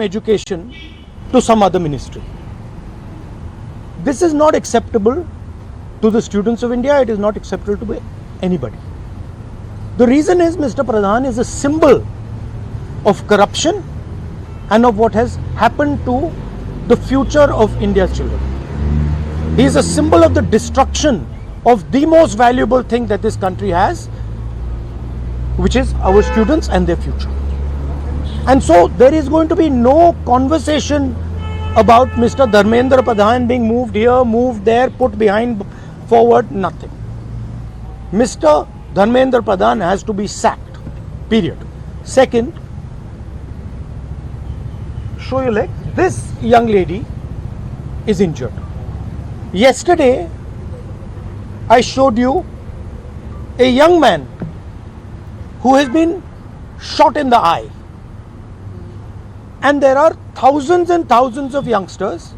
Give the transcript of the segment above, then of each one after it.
from education to some other ministry. This is not acceptable to the students of India. It is not acceptable to anybody. The reason is Mr. Pradhan is a symbol of corruption and of what has happened to the future of India's children. He is a symbol of the destruction of the most valuable thing that this country has, which is our students and their future. And so there is going to be no conversation about Mr. Dharmendra Pradhan being moved here, moved there, put behind, forward, nothing. Mr. Dharmendra Pradhan has to be sacked, period. Second, show your leg. This young lady is injured. Yesterday, I showed you a young man who has been shot in the eye. And there are thousands and thousands of youngsters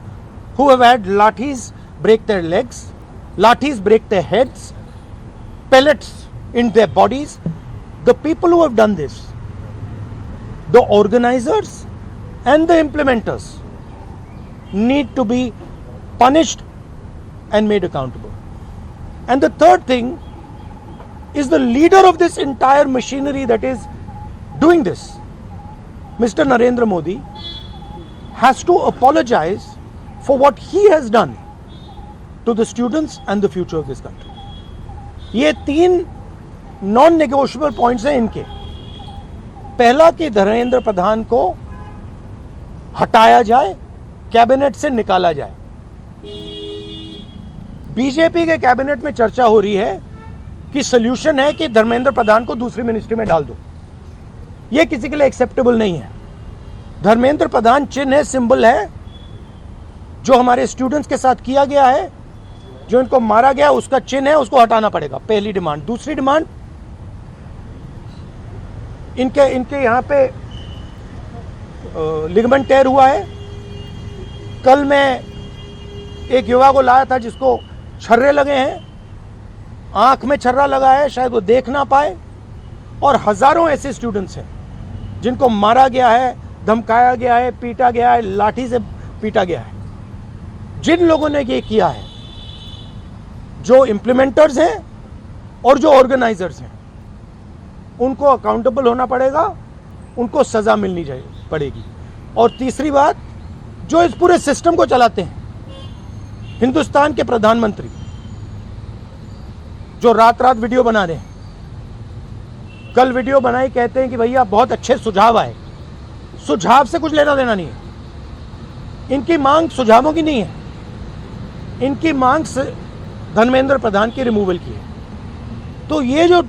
who have had lathis break their legs, lathis break their heads, pellets in their bodies. The people who have done this, the organizers and the implementers, need to be punished and made accountable. And the third thing is the leader of this entire machinery that is doing this, Mr. Narendra Modi, has to apologize for what he has done to the students and the future of this country. ये 3 non-negotiable points हैं इनके. पहला कि धर्मेंद्र प्रधान को हटाया जाए, cabinet से निकाला जाए. बीजेपी के कैबिनेट में चर्चा हो रही है कि सोल्यूशन है कि धर्मेंद्र प्रधान को दूसरी मिनिस्ट्री में डाल दो. ये किसी के लिए एक्सेप्टेबल नहीं है. धर्मेंद्र प्रधान चिन्ह है, सिंबल है, जो हमारे स्टूडेंट्स के साथ किया गया है, जो इनको मारा गया उसका चिन्ह है, उसको हटाना पड़ेगा. पहली डिमांड. दूसरी डिमांड, इनके यहां पे लिगामेंट टेयर हुआ है. कल मैं एक युवा को लाया था जिसको छर्रे लगे हैं, आंख में छर्रा लगा है, शायद वो देख ना पाए. और हजारों ऐसे स्टूडेंट्स हैं जिनको मारा गया है, धमकाया गया है, पीटा गया है, लाठी से पीटा गया है. जिन लोगों ने ये किया है, जो इम्प्लीमेंटर्स हैं और जो ऑर्गेनाइजर्स हैं, उनको अकाउंटेबल होना पड़ेगा, उनको सजा मिलनी पड़ेगी. और तीसरी बात, जो इस पूरे सिस्टम को चलाते हैं, हिंदुस्तान के प्रधानमंत्री, जो रात रात वीडियो बना रहे हैं, कल वीडियो बनाई, कहते हैं कि भैया बहुत अच्छे सुझाव आए. सुझाव से कुछ लेना देना नहीं है. इनकी मांग सुझावों की नहीं है, इनकी मांग धर्मेंद्र प्रधान की रिमूवल की है. तो ये जो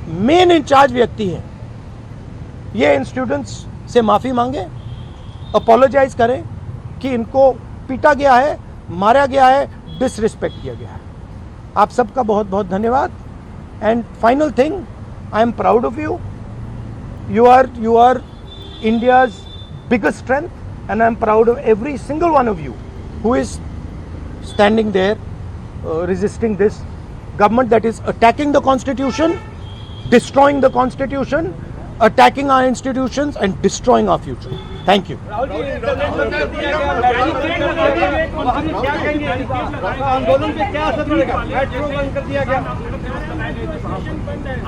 मेन इंचार्ज व्यक्ति हैं, ये इन स्टूडेंट्स से माफी मांगे, अपोलोजाइज करें कि इनको पीटा गया है, मारा गया है, डिसरिस्पेक्ट किया गया है. आप सबका बहुत बहुत धन्यवाद. And final thing, I am proud of you. You are India's biggest strength, and I am proud of every single one of you who is standing there resisting this government that is attacking the Constitution, destroying the Constitution, attacking our institutions and destroying our future. Thank you. आंदोलन पे क्या असर पड़ेगा? Metro बंद कर दिया गया.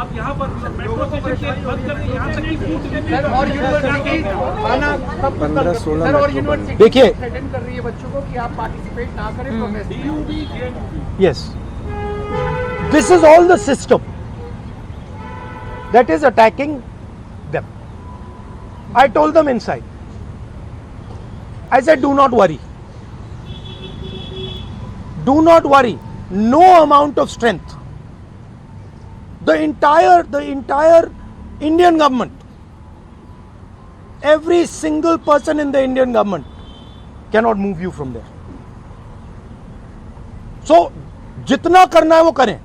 अब यहाँ पर मेट्रो स्टेशन बंद कर दिया, यहाँ तक कि फूड और यूनिवर्सिटी खाना सब 15-16 और यूनिवर्सिटी देखिए थ्रेटन कर रही है बच्चों को कि आप पार्टिसिपेट ना करें प्रोटेस्ट में. Yes, this is all the system that is attacking them. I told them inside, I said, do not worry. Do not worry. No amount of strength. The entire Indian government, every single person in the Indian government cannot move you from there. So, जितना करना है वो करें.